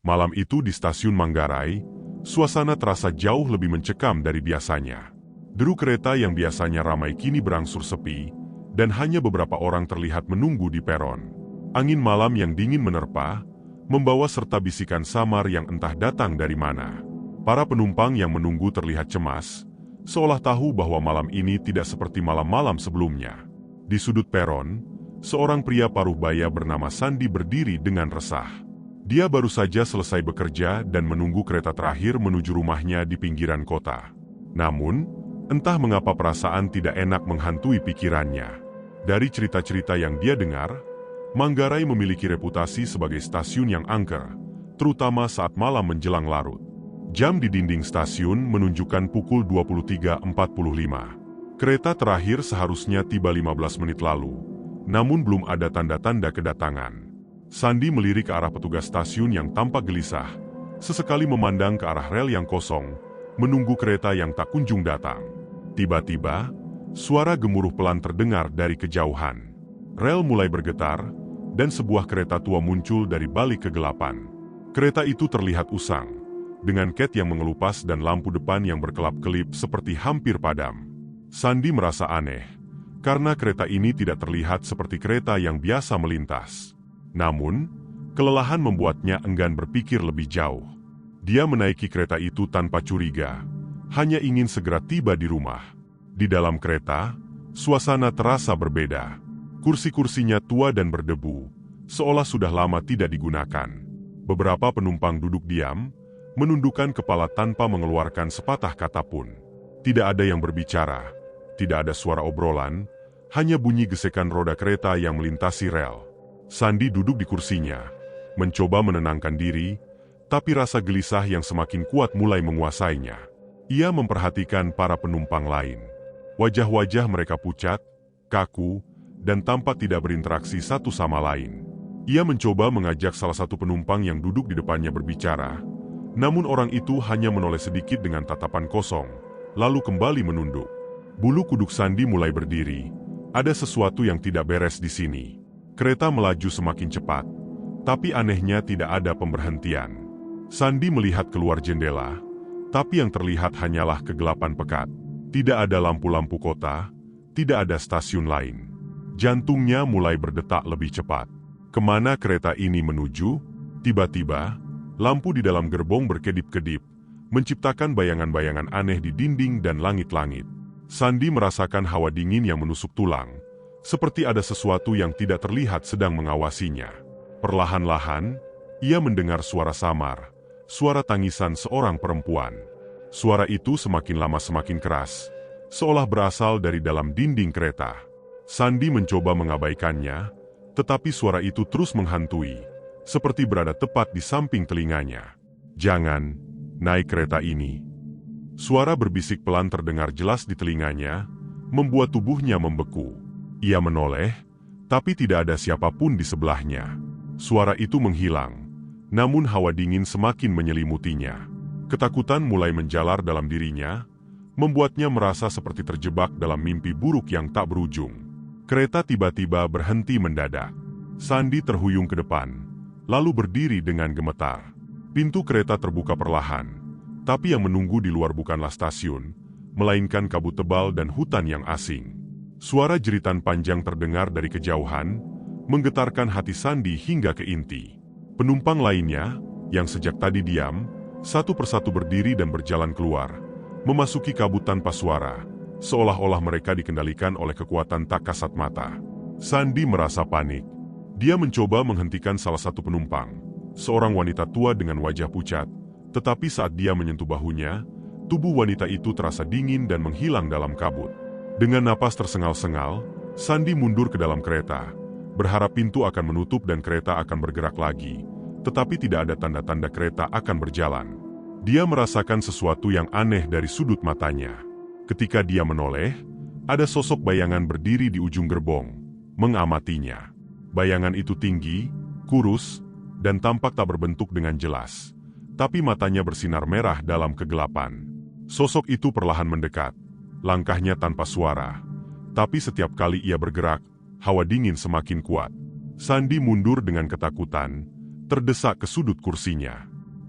Malam itu di stasiun Manggarai, suasana terasa jauh lebih mencekam dari biasanya. Deru kereta yang biasanya ramai kini berangsur sepi, dan hanya beberapa orang terlihat menunggu di peron. Angin malam yang dingin menerpa, membawa serta bisikan samar yang entah datang dari mana. Para penumpang yang menunggu terlihat cemas, seolah tahu bahwa malam ini tidak seperti malam-malam sebelumnya. Di sudut peron, seorang pria paruh baya bernama Sandi berdiri dengan resah. Dia baru saja selesai bekerja dan menunggu kereta terakhir menuju rumahnya di pinggiran kota. Namun, entah mengapa perasaan tidak enak menghantui pikirannya. Dari cerita-cerita yang dia dengar, Manggarai memiliki reputasi sebagai stasiun yang angker, terutama saat malam menjelang larut. Jam di dinding stasiun menunjukkan pukul 23.45. Kereta terakhir seharusnya tiba 15 menit lalu, namun belum ada tanda-tanda kedatangan. Sandi melirik ke arah petugas stasiun yang tampak gelisah, sesekali memandang ke arah rel yang kosong, menunggu kereta yang tak kunjung datang. Tiba-tiba, suara gemuruh pelan terdengar dari kejauhan. Rel mulai bergetar, dan sebuah kereta tua muncul dari balik kegelapan. Kereta itu terlihat usang, dengan ket yang mengelupas dan lampu depan yang berkelap-kelip seperti hampir padam. Sandi merasa aneh, karena kereta ini tidak terlihat seperti kereta yang biasa melintas. Namun, kelelahan membuatnya enggan berpikir lebih jauh. Dia menaiki kereta itu tanpa curiga, hanya ingin segera tiba di rumah. Di dalam kereta, suasana terasa berbeda. Kursi-kursinya tua dan berdebu, seolah sudah lama tidak digunakan. Beberapa penumpang duduk diam, menundukkan kepala tanpa mengeluarkan sepatah kata pun. Tidak ada yang berbicara, tidak ada suara obrolan, hanya bunyi gesekan roda kereta yang melintasi rel. Sandi duduk di kursinya, mencoba menenangkan diri, tapi rasa gelisah yang semakin kuat mulai menguasainya. Ia memperhatikan para penumpang lain. Wajah-wajah mereka pucat, kaku, dan tampak tidak berinteraksi satu sama lain. Ia mencoba mengajak salah satu penumpang yang duduk di depannya berbicara, namun orang itu hanya menoleh sedikit dengan tatapan kosong, lalu kembali menunduk. Bulu kuduk Sandi mulai berdiri. Ada sesuatu yang tidak beres di sini. Kereta melaju semakin cepat, tapi anehnya tidak ada pemberhentian. Sandi melihat keluar jendela, tapi yang terlihat hanyalah kegelapan pekat. Tidak ada lampu-lampu kota, tidak ada stasiun lain. Jantungnya mulai berdetak lebih cepat. Kemana kereta ini menuju? Tiba-tiba, lampu di dalam gerbong berkedip-kedip, menciptakan bayangan-bayangan aneh di dinding dan langit-langit. Sandi merasakan hawa dingin yang menusuk tulang, seperti ada sesuatu yang tidak terlihat sedang mengawasinya. Perlahan-lahan, ia mendengar suara samar, suara tangisan seorang perempuan. Suara itu semakin lama semakin keras, seolah berasal dari dalam dinding kereta. Sandi mencoba mengabaikannya, tetapi suara itu terus menghantui, seperti berada tepat di samping telinganya. "Jangan naik kereta ini." Suara berbisik pelan terdengar jelas di telinganya, membuat tubuhnya membeku. Ia menoleh, tapi tidak ada siapapun di sebelahnya. Suara itu menghilang, namun hawa dingin semakin menyelimutinya. Ketakutan mulai menjalar dalam dirinya, membuatnya merasa seperti terjebak dalam mimpi buruk yang tak berujung. Kereta tiba-tiba berhenti mendadak. Sandi terhuyung ke depan, lalu berdiri dengan gemetar. Pintu kereta terbuka perlahan, tapi yang menunggu di luar bukanlah stasiun, melainkan kabut tebal dan hutan yang asing. Suara jeritan panjang terdengar dari kejauhan, menggetarkan hati Sandi hingga ke inti. Penumpang lainnya, yang sejak tadi diam, satu persatu berdiri dan berjalan keluar, memasuki kabut tanpa suara, seolah-olah mereka dikendalikan oleh kekuatan tak kasat mata. Sandi merasa panik. Dia mencoba menghentikan salah satu penumpang, seorang wanita tua dengan wajah pucat, tetapi saat dia menyentuh bahunya, tubuh wanita itu terasa dingin dan menghilang dalam kabut. Dengan napas tersengal-sengal, Sandi mundur ke dalam kereta, berharap pintu akan menutup dan kereta akan bergerak lagi, tetapi tidak ada tanda-tanda kereta akan berjalan. Dia merasakan sesuatu yang aneh dari sudut matanya. Ketika dia menoleh, ada sosok bayangan berdiri di ujung gerbong, mengamatinya. Bayangan itu tinggi, kurus, dan tampak tak berbentuk dengan jelas, tapi matanya bersinar merah dalam kegelapan. Sosok itu perlahan mendekat. Langkahnya tanpa suara, tapi setiap kali ia bergerak, hawa dingin semakin kuat. Sandi mundur dengan ketakutan, terdesak ke sudut kursinya.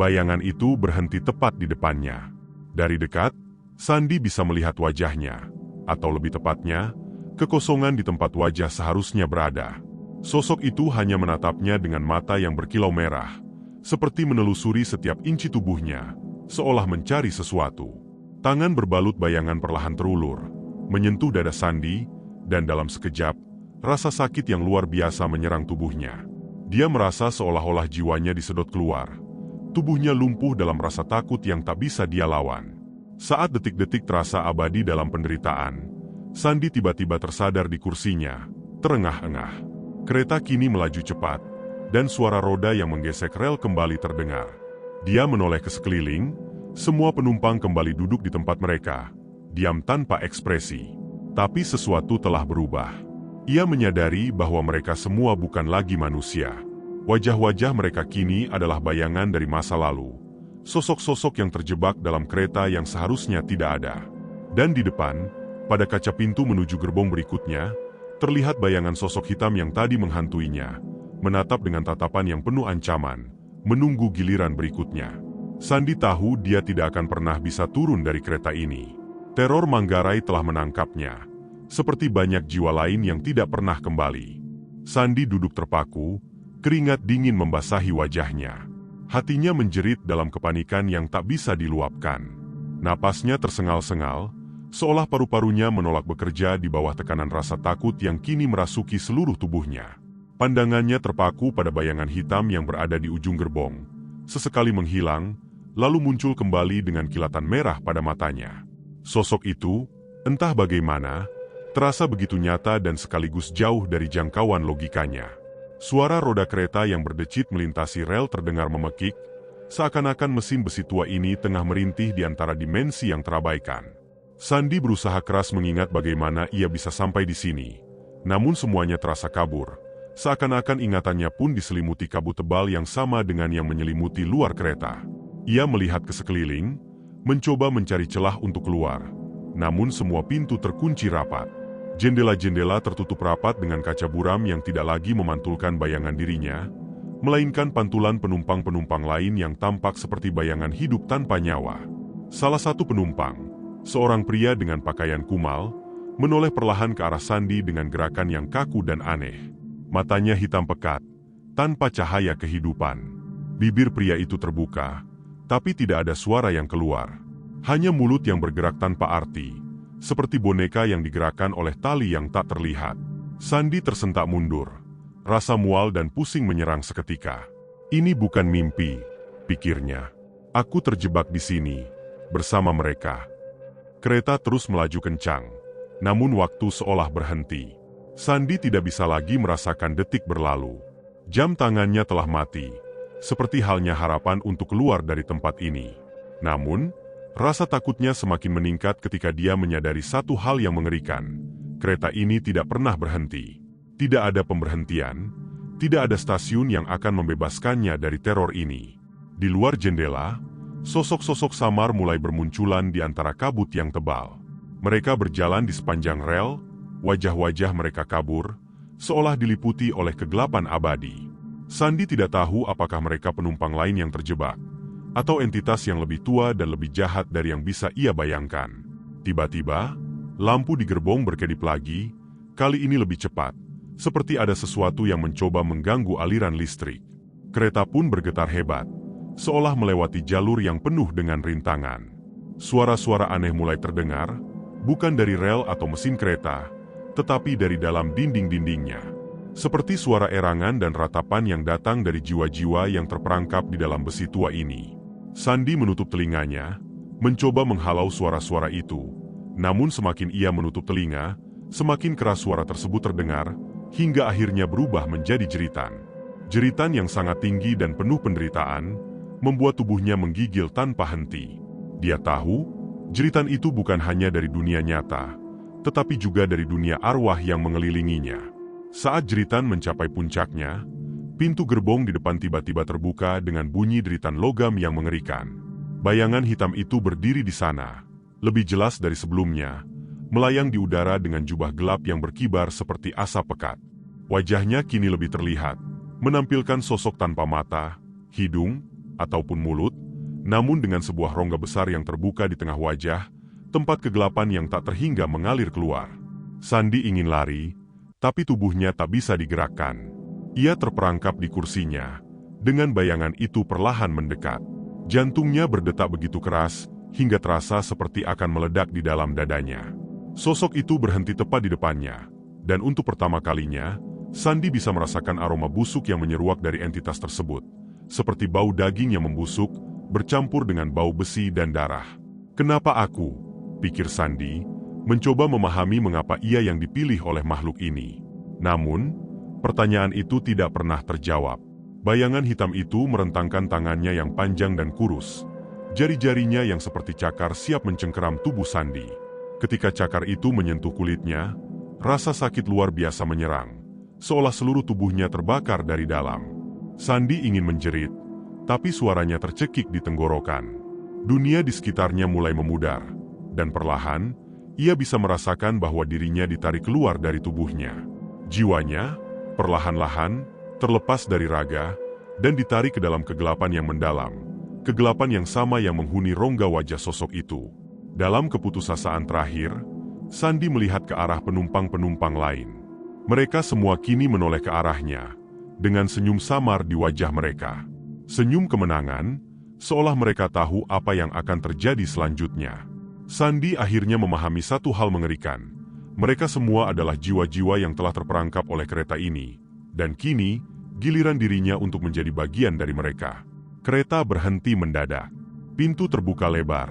Bayangan itu berhenti tepat di depannya. Dari dekat, Sandi bisa melihat wajahnya, atau lebih tepatnya, kekosongan di tempat wajah seharusnya berada. Sosok itu hanya menatapnya dengan mata yang berkilau merah, seperti menelusuri setiap inci tubuhnya, seolah mencari sesuatu. Tangan berbalut bayangan perlahan terulur, menyentuh dada Sandi, dan dalam sekejap, rasa sakit yang luar biasa menyerang tubuhnya. Dia merasa seolah-olah jiwanya disedot keluar. Tubuhnya lumpuh dalam rasa takut yang tak bisa dia lawan. Saat detik-detik terasa abadi dalam penderitaan, Sandi tiba-tiba tersadar di kursinya, terengah-engah. Kereta kini melaju cepat, dan suara roda yang menggesek rel kembali terdengar. Dia menoleh ke sekeliling, semua penumpang kembali duduk di tempat mereka, diam tanpa ekspresi. Tapi sesuatu telah berubah. Ia menyadari bahwa mereka semua bukan lagi manusia. Wajah-wajah mereka kini adalah bayangan dari masa lalu. Sosok-sosok yang terjebak dalam kereta yang seharusnya tidak ada. Dan di depan, pada kaca pintu menuju gerbong berikutnya, terlihat bayangan sosok hitam yang tadi menghantuinya, menatap dengan tatapan yang penuh ancaman, menunggu giliran berikutnya. Sandi tahu dia tidak akan pernah bisa turun dari kereta ini. Teror Manggarai telah menangkapnya, seperti banyak jiwa lain yang tidak pernah kembali. Sandi duduk terpaku, keringat dingin membasahi wajahnya. Hatinya menjerit dalam kepanikan yang tak bisa diluapkan. Napasnya tersengal-sengal, seolah paru-parunya menolak bekerja di bawah tekanan rasa takut yang kini merasuki seluruh tubuhnya. Pandangannya terpaku pada bayangan hitam yang berada di ujung gerbong. Sesekali menghilang, lalu muncul kembali dengan kilatan merah pada matanya. Sosok itu, entah bagaimana, terasa begitu nyata dan sekaligus jauh dari jangkauan logikanya. Suara roda kereta yang berdecit melintasi rel terdengar memekik, seakan-akan mesin besi tua ini tengah merintih di antara dimensi yang terabaikan. Sandi berusaha keras mengingat bagaimana ia bisa sampai di sini, namun semuanya terasa kabur, seakan-akan ingatannya pun diselimuti kabut tebal yang sama dengan yang menyelimuti luar kereta. Ia melihat ke sekeliling, mencoba mencari celah untuk keluar, namun semua pintu terkunci rapat. Jendela-jendela tertutup rapat dengan kaca buram yang tidak lagi memantulkan bayangan dirinya, melainkan pantulan penumpang-penumpang lain yang tampak seperti bayangan hidup tanpa nyawa. Salah satu penumpang, seorang pria dengan pakaian kumal, menoleh perlahan ke arah Sandi dengan gerakan yang kaku dan aneh. Matanya hitam pekat, tanpa cahaya kehidupan. Bibir pria itu terbuka, tapi tidak ada suara yang keluar. Hanya mulut yang bergerak tanpa arti, seperti boneka yang digerakkan oleh tali yang tak terlihat. Sandi tersentak mundur. Rasa mual dan pusing menyerang seketika. Ini bukan mimpi, pikirnya. Aku terjebak di sini, bersama mereka. Kereta terus melaju kencang, namun waktu seolah berhenti. Sandi tidak bisa lagi merasakan detik berlalu. Jam tangannya telah mati, seperti halnya harapan untuk keluar dari tempat ini. Namun, rasa takutnya semakin meningkat ketika dia menyadari satu hal yang mengerikan. Kereta ini tidak pernah berhenti. Tidak ada pemberhentian, tidak ada stasiun yang akan membebaskannya dari teror ini. Di luar jendela, sosok-sosok samar mulai bermunculan di antara kabut yang tebal. Mereka berjalan di sepanjang rel, wajah-wajah mereka kabur, seolah diliputi oleh kegelapan abadi. Sandi tidak tahu apakah mereka penumpang lain yang terjebak, atau entitas yang lebih tua dan lebih jahat dari yang bisa ia bayangkan. Tiba-tiba, lampu di gerbong berkedip lagi, kali ini lebih cepat, seperti ada sesuatu yang mencoba mengganggu aliran listrik. Kereta pun bergetar hebat, seolah melewati jalur yang penuh dengan rintangan. Suara-suara aneh mulai terdengar, bukan dari rel atau mesin kereta, tetapi dari dalam dinding-dindingnya. Seperti suara erangan dan ratapan yang datang dari jiwa-jiwa yang terperangkap di dalam besi tua ini. Sandi menutup telinganya, mencoba menghalau suara-suara itu. Namun semakin ia menutup telinga, semakin keras suara tersebut terdengar, hingga akhirnya berubah menjadi jeritan. Jeritan yang sangat tinggi dan penuh penderitaan, membuat tubuhnya menggigil tanpa henti. Dia tahu, jeritan itu bukan hanya dari dunia nyata, tetapi juga dari dunia arwah yang mengelilinginya. Saat jeritan mencapai puncaknya, pintu gerbong di depan tiba-tiba terbuka dengan bunyi deritan logam yang mengerikan. Bayangan hitam itu berdiri di sana, lebih jelas dari sebelumnya, melayang di udara dengan jubah gelap yang berkibar seperti asap pekat. Wajahnya kini lebih terlihat, menampilkan sosok tanpa mata, hidung, ataupun mulut, namun dengan sebuah rongga besar yang terbuka di tengah wajah, tempat kegelapan yang tak terhingga mengalir keluar. Sandi ingin lari, tapi tubuhnya tak bisa digerakkan. Ia terperangkap di kursinya, dengan bayangan itu perlahan mendekat. Jantungnya berdetak begitu keras, hingga terasa seperti akan meledak di dalam dadanya. Sosok itu berhenti tepat di depannya, dan untuk pertama kalinya, Sandi bisa merasakan aroma busuk yang menyeruak dari entitas tersebut, seperti bau daging yang membusuk, bercampur dengan bau besi dan darah. Kenapa aku? Pikir Sandi, mencoba memahami mengapa ia yang dipilih oleh makhluk ini. Namun, pertanyaan itu tidak pernah terjawab. Bayangan hitam itu merentangkan tangannya yang panjang dan kurus. Jari-jarinya yang seperti cakar siap mencengkeram tubuh Sandi. Ketika cakar itu menyentuh kulitnya, rasa sakit luar biasa menyerang, seolah seluruh tubuhnya terbakar dari dalam. Sandi ingin menjerit, tapi suaranya tercekik di tenggorokan. Dunia di sekitarnya mulai memudar, dan perlahan, ia bisa merasakan bahwa dirinya ditarik keluar dari tubuhnya. Jiwanya, perlahan-lahan, terlepas dari raga, dan ditarik ke dalam kegelapan yang mendalam. Kegelapan yang sama yang menghuni rongga wajah sosok itu. Dalam keputusasaan terakhir, Sandi melihat ke arah penumpang-penumpang lain. Mereka semua kini menoleh ke arahnya, dengan senyum samar di wajah mereka. Senyum kemenangan, seolah mereka tahu apa yang akan terjadi selanjutnya. Sandi akhirnya memahami satu hal mengerikan. Mereka semua adalah jiwa-jiwa yang telah terperangkap oleh kereta ini. Dan kini, giliran dirinya untuk menjadi bagian dari mereka. Kereta berhenti mendadak. Pintu terbuka lebar.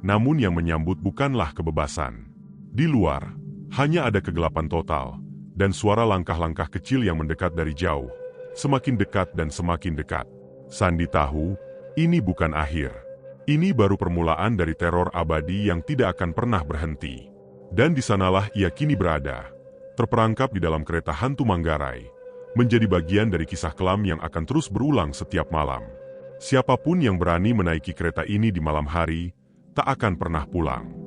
Namun yang menyambut bukanlah kebebasan. Di luar, hanya ada kegelapan total. Dan suara langkah-langkah kecil yang mendekat dari jauh. Semakin dekat dan semakin dekat. Sandi tahu, ini bukan akhir. Ini baru permulaan dari teror abadi yang tidak akan pernah berhenti. Dan di sanalah ia kini berada, terperangkap di dalam kereta hantu Manggarai, menjadi bagian dari kisah kelam yang akan terus berulang setiap malam. Siapapun yang berani menaiki kereta ini di malam hari, tak akan pernah pulang.